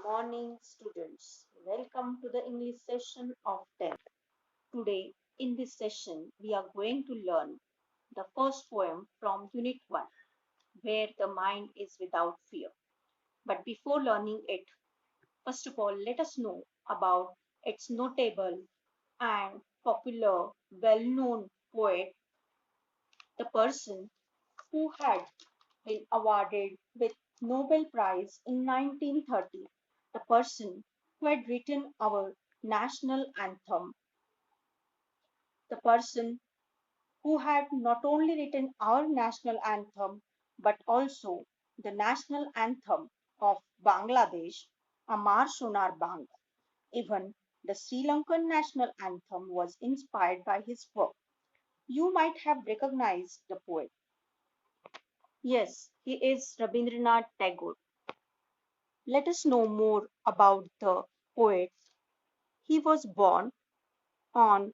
morning, students. Welcome to the English session of 10th. Today, in this session, we are going to learn the first poem from Unit 1, Where the Mind is Without Fear. But before learning it, first of all, let us know about its notable and popular, well known poet, the person who had been awarded with Nobel Prize in 1930, the person who had written our national anthem, the person who had not only written our national anthem but also the national anthem of Bangladesh, Amar Sonar Bang. Even the Sri Lankan national anthem was inspired by his work. You might have recognized the poet. Yes, he is Rabindranath Tagore. Let us know more about the poet. He was born on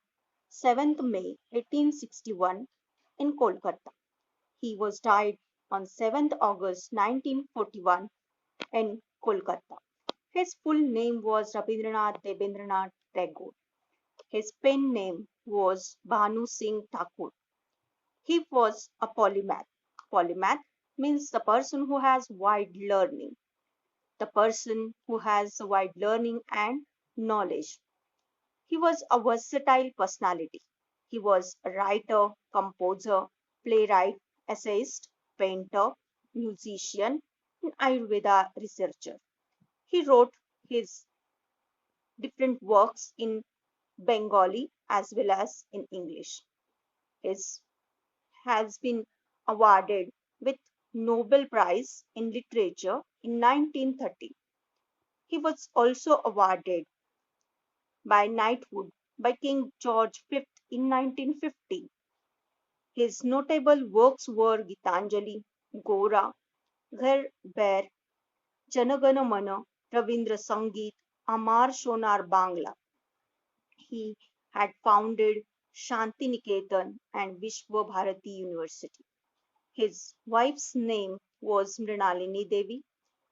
7th May 1861 in Kolkata. He was died on 7th August 1941 in Kolkata. His full name was Rabindranath Debendranath Tagore. His pen name was Bhanu Singh Thakur. He was a polymath. Polymath means the person who has wide learning, the person who has wide learning and knowledge. He was a versatile personality. He was a writer, composer, playwright, essayist, painter, musician, and Ayurveda researcher. He wrote his different works in Bengali as well as in English. His has been awarded with Nobel Prize in Literature in 1930. He was also awarded by knighthood by King George V in 1950. His notable works were Gitanjali, Gora, Ghar Bair, Janagana Mana, Ravindra Sangeet, Amar Sonar Bangla. He had founded Shanti Niketan and Vishwa Bharati University. His wife's name was Mrinalini Devi.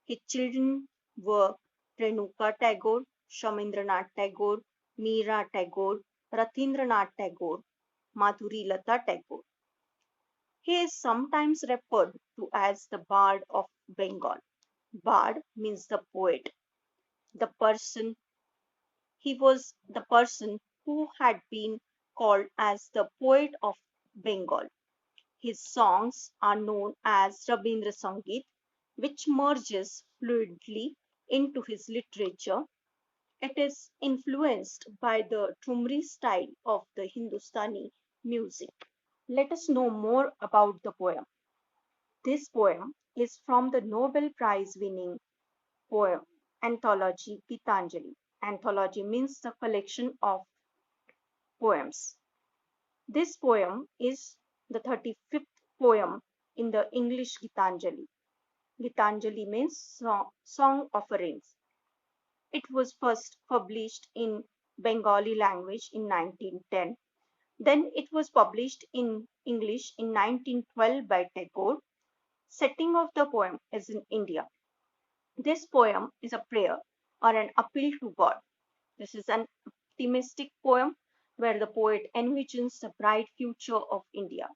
His children were Renuka Tagore, Shamindranath Tagore, Meera Tagore, Ratindranath Tagore, Madhuri Lata Tagore. He is sometimes referred to as the Bard of Bengal. Bard means the poet. The person He was the person who had been called as the poet of Bengal. His songs are known as Rabindra Sangeet, which merges fluidly into his literature. It is influenced by the Thumri style of the Hindustani music. Let us know more about the poem. This poem is from the Nobel Prize winning poem anthology Gitanjali. Anthology means the collection of poems. This poem is the 35th poem in the English Gitanjali. Gitanjali means song offerings. It was first published in Bengali language in 1910. Then it was published in English in 1912 by Tagore. Setting of the poem is in India. This poem is a prayer or an appeal to God. This is an optimistic poem where the poet envisions the bright future of India.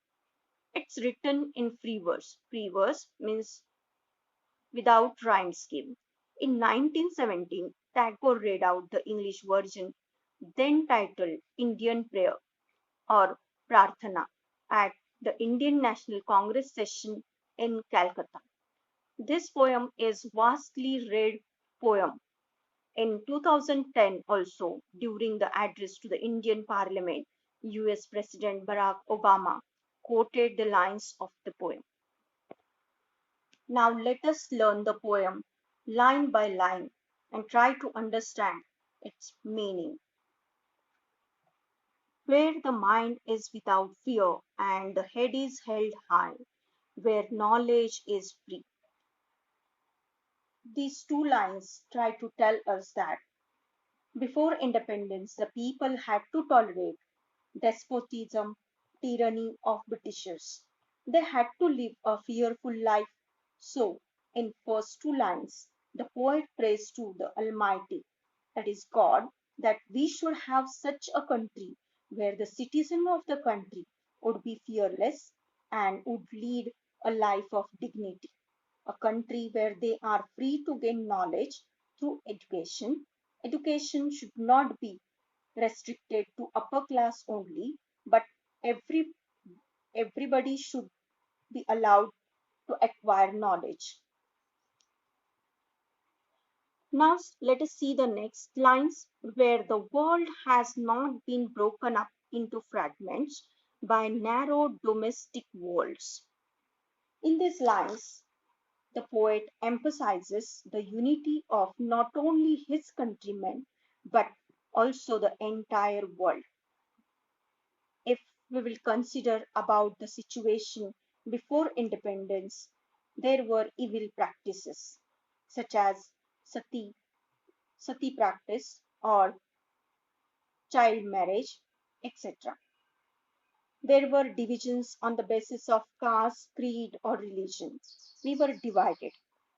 It's written in free verse. Free verse means without rhyme scheme. In 1917, Tagore read out the English version, then titled Indian Prayer or Prarthana, at the Indian National Congress session in Calcutta. This poem is vastly read poem in 2010 also during the address to the Indian Parliament. US President Barack Obama quoted the lines of the poem. Now let us learn the poem line by line and try to understand its meaning. Where the mind is without fear and the head is held high, where knowledge is free. These two lines try to tell us that before independence, the people had to tolerate despotism, tyranny of Britishers. They had to live a fearful life. So, in first two lines, The poet prays to the Almighty, that is God, that we should have such a country where the citizen of the country would be fearless and would lead a life of dignity. A country where they are free to gain knowledge through education. Education should not be restricted to upper class only, but every everybody should be allowed to acquire knowledge. Now let us see the next lines where the world has not been broken up into fragments by narrow domestic walls. In these lines, the poet emphasizes the unity of not only his countrymen but also the entire world. If we will consider about the situation before independence, there were evil practices such as sati, sati practice or child marriage, etc. There were divisions on the basis of caste, creed, or religion. We were divided.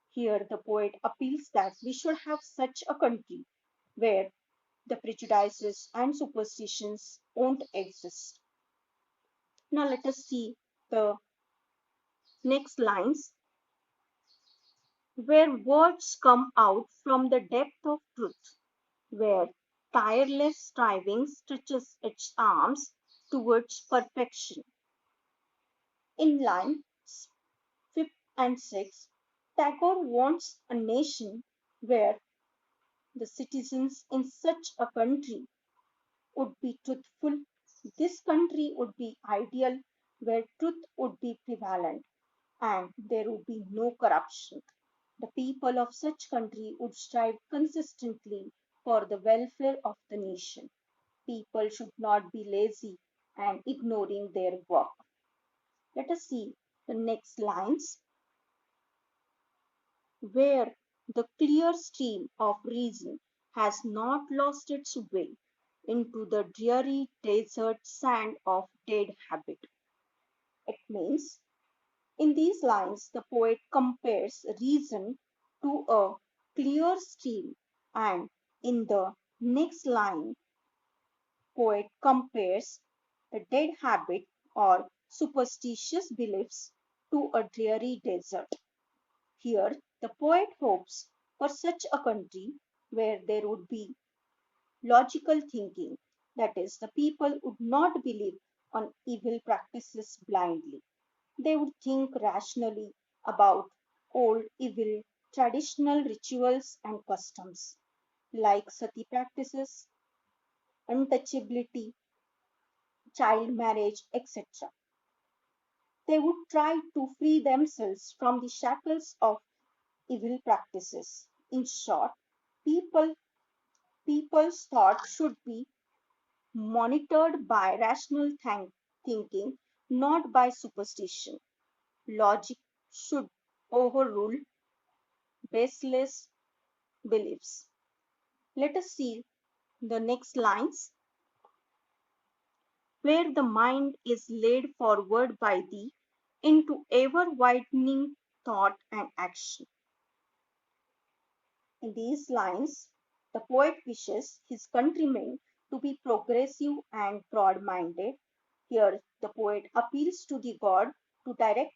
Here, the poet appeals that we should have such a country where the prejudices and superstitions won't exist. Now, let us see the next lines where words come out from the depth of truth, where tireless striving stretches its arms towards perfection. In line 5th and 6th, Tagore wants a nation where the citizens in such a country would be truthful. This country would be ideal where truth would be prevalent and there would be no corruption. The people of such country would strive consistently for the welfare of the nation. People should not be lazy and ignoring their work. Let us see the next lines where the clear stream of reason has not lost its way into the dreary desert sand of dead habit. It means in these lines the poet compares reason to a clear stream and in the next line poet compares the dead habit or superstitious beliefs to a dreary desert. Here, the poet hopes for such a country where there would be logical thinking, that is, the people would not believe on evil practices blindly. They would think rationally about old evil traditional rituals and customs like sati practices, untouchability, child marriage, etc. They would try to free themselves from the shackles of evil practices. In short, people people's thought should be monitored by rational thinking, not by superstition. Logic should overrule baseless beliefs. Let us see the next lines where the mind is led forward by thee into ever widening thought and action. In these lines, the poet wishes his countrymen to be progressive and broad minded. Here, the poet appeals to the God to direct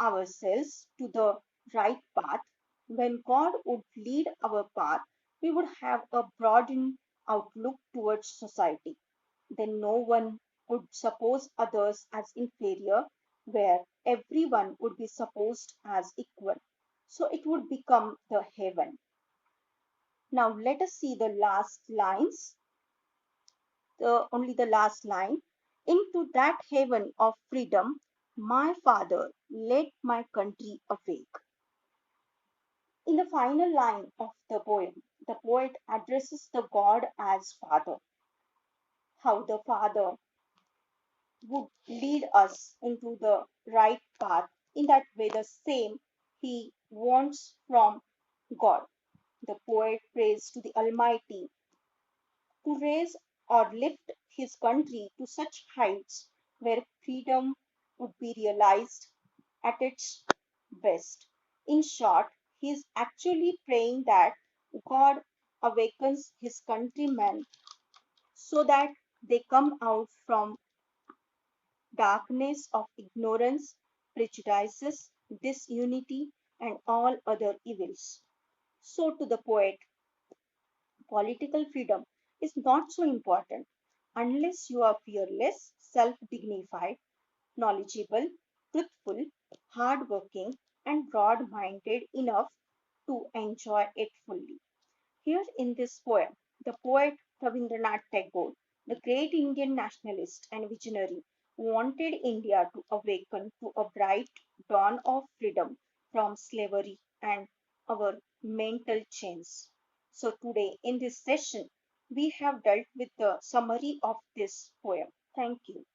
ourselves to the right path. When God would lead our path, we would have a broadened outlook towards society. Then no one would suppose others as inferior, where everyone would be supposed as equal. So it would become the heaven. Now let us see the last lines, only the last line. Into that heaven of freedom, my father led my country awake. In the final line of the poem, the poet addresses the God as Father, how the Father would lead us into the right path. In that way, the same he wants from God. The poet prays to the Almighty to raise or lift his country to such heights where freedom would be realized at its best. In short, he is actually praying that God awakens his countrymen so that they come out from darkness of ignorance, prejudices, disunity, and all other evils. So, to the poet, political freedom is not so important unless you are fearless, self dignified, knowledgeable, truthful, hardworking, and broad minded enough to enjoy it fully. Here in this poem, the poet Rabindranath Tagore, the great Indian nationalist and visionary, wanted India to awaken to a bright dawn of freedom from slavery and our mental chains. So, today in this session, we have dealt with the summary of this poem. Thank you.